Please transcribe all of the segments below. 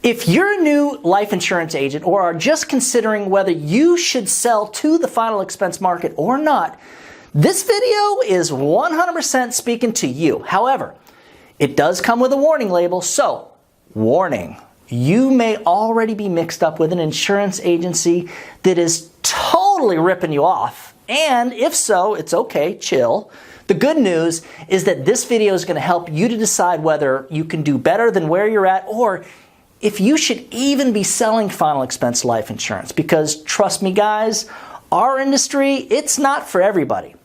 If you're a new life insurance agent or are just considering whether you should sell to the final expense market or not, this video is 100% speaking to you. However, it does come with a warning label, so warning. You may already be mixed up with an insurance agency that is totally ripping you off. And if so, it's okay, chill. The good news is that this video is going to help you to decide whether you can do better than where you're at or if you should even be selling final expense life insurance. Because trust me guys, our industry, it's not for everybody.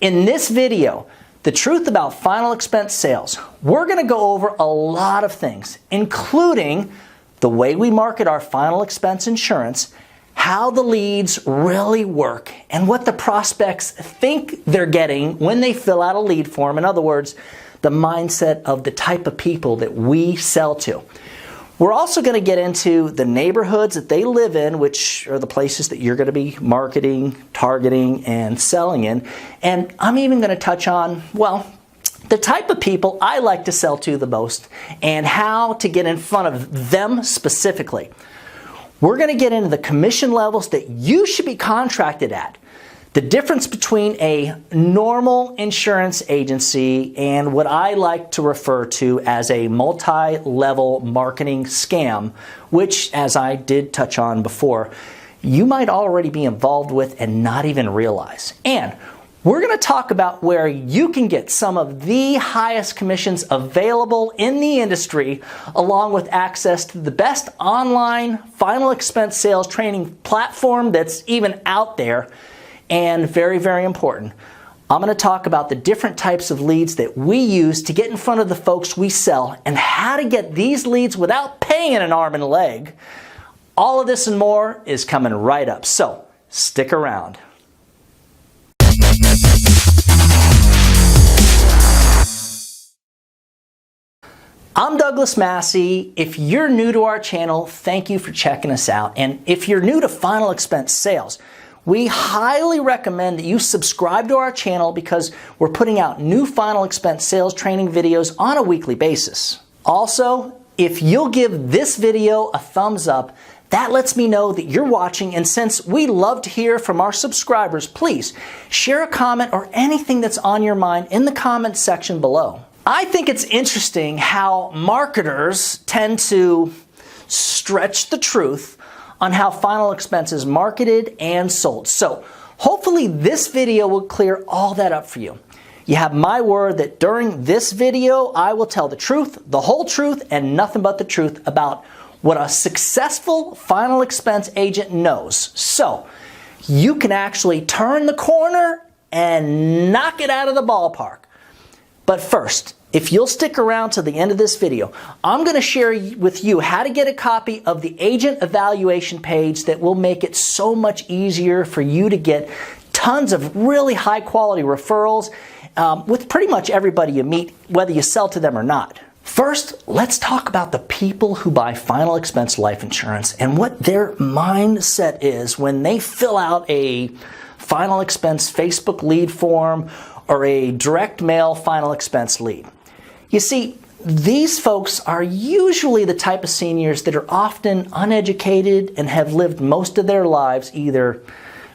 In this video, the truth about final expense sales, we're going to go over a lot of things, including the way we market our final expense insurance, how the leads really work, and what the prospects think they're getting when they fill out a lead form. In other words, the mindset of the type of people that we sell to. We're also going to get into the neighborhoods that they live in, which are the places that you're going to be marketing, targeting, and selling in. And I'm even going to touch on, well, the type of people I like to sell to the most and how to get in front of them specifically. We're going to get into the commission levels that you should be contracted at. The difference between a normal insurance agency and what I like to refer to as a multi-level marketing scam, which, as I did touch on before, you might already be involved with and not even realize. And we're going to talk about where you can get some of the highest commissions available in the industry, along with access to the best online final expense sales training platform that's even out there. And very, very important, I'm going to talk about the different types of leads that we use to get in front of the folks we sell and how to get these leads without paying an arm and a leg. All of this and more is coming right up, so stick around. I'm Douglas Massi. If you're new to our channel, thank you for checking us out. And if you're new to final expense sales, we highly recommend that you subscribe to our channel because we're putting out new final expense sales training videos on a weekly basis. Also, if you'll give this video a thumbs up, that lets me know that you're watching, and since we love to hear from our subscribers, please share a comment or anything that's on your mind in the comment section below. I think it's interesting how marketers tend to stretch the truth on how final expense is marketed and sold. So hopefully this video will clear all that up for you. You have my word that during this video, I will tell the truth, the whole truth, and nothing but the truth about what a successful final expense agent knows. So you can actually turn the corner and knock it out of the ballpark. But first, if you'll stick around to the end of this video, I'm going to share with you how to get a copy of the agent evaluation page that will make it so much easier for you to get tons of really high quality referrals with pretty much everybody you meet, whether you sell to them or not. First, let's talk about the people who buy final expense life insurance and what their mindset is when they fill out a final expense Facebook lead form or a direct mail final expense lead. You see, these folks are usually the type of seniors that are often uneducated and have lived most of their lives either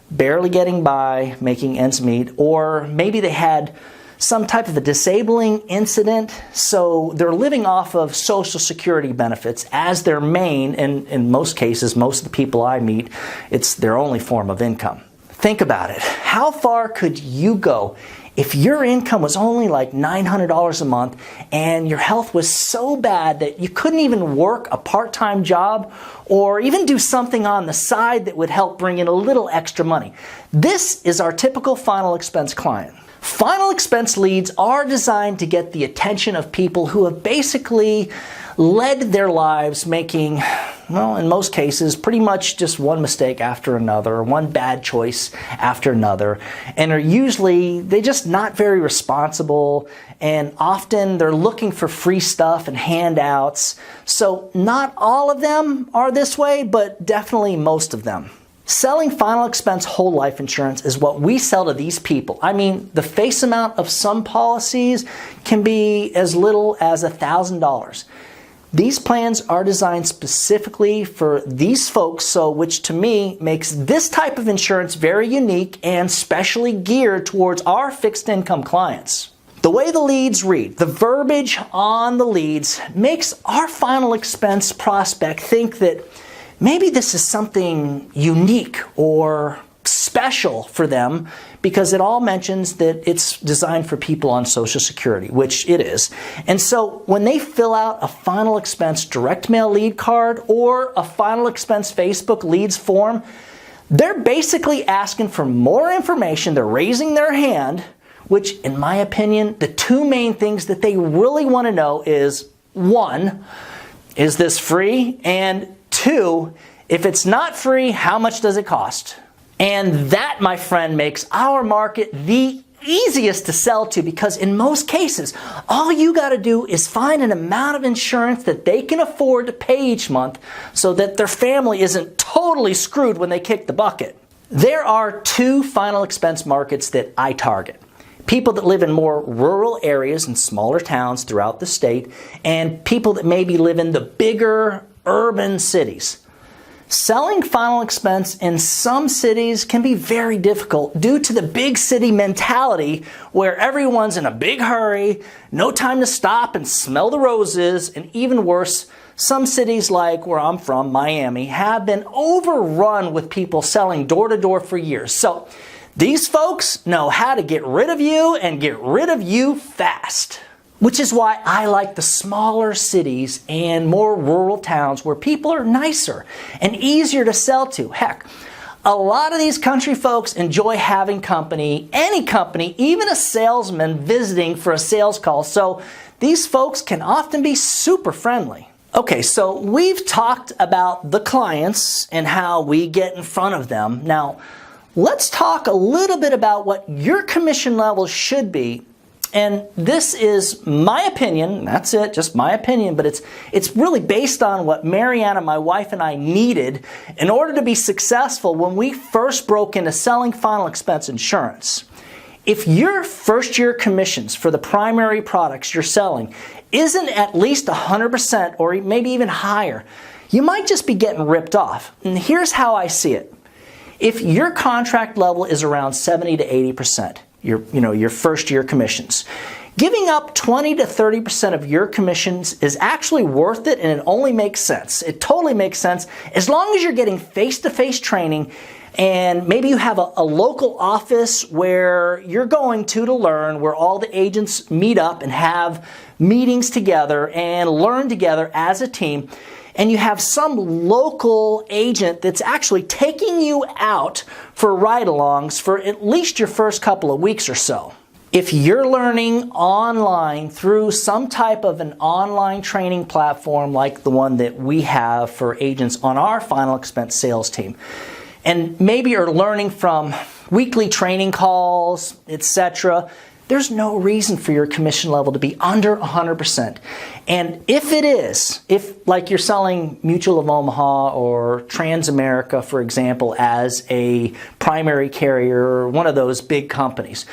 barely getting by, making ends meet, or maybe they had some type of a disabling incident, so they're living off of Social Security benefits as their main, and in most cases, most of the people I meet, it's their only form of income. Think about it. How far could you go if your income was only like $900 a month and your health was so bad that you couldn't even work a part-time job or even do something on the side that would help bring in a little extra money? This is our typical final expense client. Final expense leads are designed to get the attention of people who have basically led their lives making, well, in most cases, pretty much just one mistake after another, one bad choice after another, and are usually, they're just not very responsible, and often they're looking for free stuff and handouts. So not all of them are this way, but definitely most of them. Selling final expense whole life insurance is what we sell to these people. I mean, the face amount of some policies can be as little as $1,000. These plans are designed specifically for these folks, so which to me makes this type of insurance very unique and specially geared towards our fixed income clients. The way the leads read, the verbiage on the leads makes our final expense prospect think that maybe this is something unique or special for them because it all mentions that it's designed for people on Social Security, which it is. And so when they fill out a final expense direct mail lead card or a final expense Facebook leads form, they're basically asking for more information. They're raising their hand, which in my opinion, the two main things that they really want to know is, one, is this free? And two, if it's not free, how much does it cost? And that, my friend, makes our market the easiest to sell to because in most cases, all you got to do is find an amount of insurance that they can afford to pay each month so that their family isn't totally screwed when they kick the bucket. There are two final expense markets that I target. People that live in more rural areas and smaller towns throughout the state, and people that maybe live in the bigger urban cities. Selling final expense in some cities can be very difficult due to the big city mentality where everyone's in a big hurry, no time to stop and smell the roses, and even worse, some cities like where I'm from, Miami, have been overrun with people selling door to door for years. So these folks know how to get rid of you and get rid of you fast. Which is why I like the smaller cities and more rural towns where people are nicer and easier to sell to. Heck, a lot of these country folks enjoy having company, any company, even a salesman visiting for a sales call. So these folks can often be super friendly. Okay, so we've talked about the clients and how we get in front of them. Now, let's talk a little bit about what your commission level should be. And this is my opinion, that's it, just my opinion, but it's really based on what Mariana, my wife, and I needed in order to be successful when we first broke into selling final expense insurance. If your first year commissions for the primary products you're selling isn't at least 100% or maybe even higher, you might just be getting ripped off. And here's how I see it. If your contract level is around 70 to 80%, your first year commissions, giving up 20 to 30% of your commissions is actually worth it, and it only makes sense. It totally makes sense as long as you're getting face-to-face training and maybe you have a local office where you're going to learn, where all the agents meet up and have meetings together and learn together as a team. And you have some local agent that's actually taking you out for ride-alongs for at least your first couple of weeks or so. If you're learning online through some type of an online training platform like the one that we have for agents on our final expense sales team, and maybe you're learning from weekly training calls, etc., there's no reason for your commission level to be under 100%. And if it is, if like you're selling Mutual of Omaha or Transamerica, for example, as a primary carrier or one of those big companies,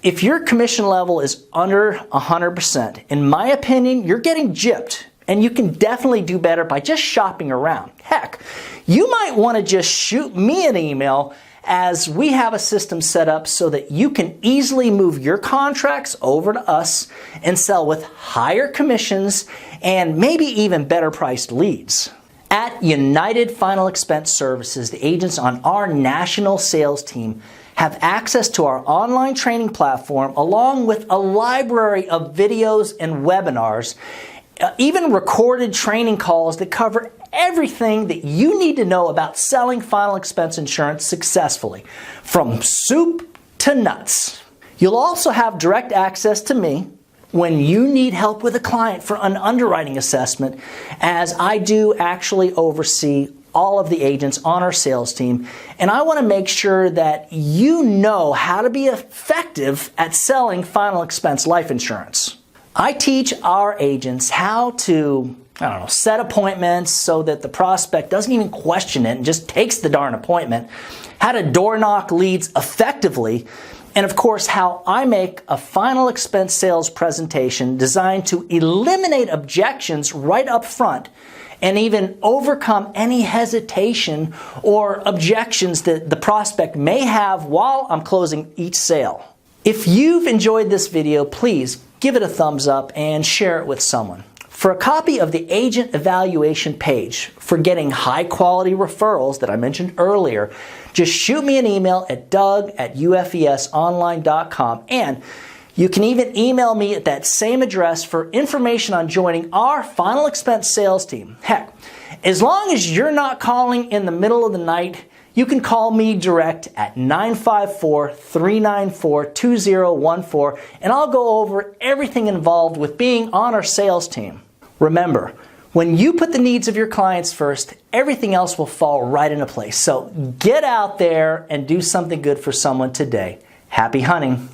if your commission level is under 100%, in my opinion, you're getting gypped. And you can definitely do better by just shopping around. Heck, you might want to just shoot me an email as we have a system set up so that you can easily move your contracts over to us and sell with higher commissions and maybe even better priced leads. At United Final Expense Services, the agents on our national sales team have access to our online training platform along with a library of videos and webinars, even recorded training calls that cover everything that you need to know about selling final expense insurance successfully, from soup to nuts. You'll also have direct access to me when you need help with a client for an underwriting assessment, as I do actually oversee all of the agents on our sales team, and I want to make sure that you know how to be effective at selling final expense life insurance. I teach our agents how to, set appointments so that the prospect doesn't even question it and just takes the darn appointment, how to door knock leads effectively, And of course, how I make a final expense sales presentation designed to eliminate objections right up front and even overcome any hesitation or objections that the prospect may have while I'm closing each sale. If you've enjoyed this video, please give it a thumbs up and share it with someone. For a copy of the agent evaluation page for getting high quality referrals that I mentioned earlier, just shoot me an email at doug@ufesonline.com, and you can even email me at that same address for information on joining our final expense sales team. Heck, as long as you're not calling in the middle of the night, you can call me direct at 954-394-2014, and I'll go over everything involved with being on our sales team. Remember, when you put the needs of your clients first, everything else will fall right into place. So get out there and do something good for someone today. Happy hunting.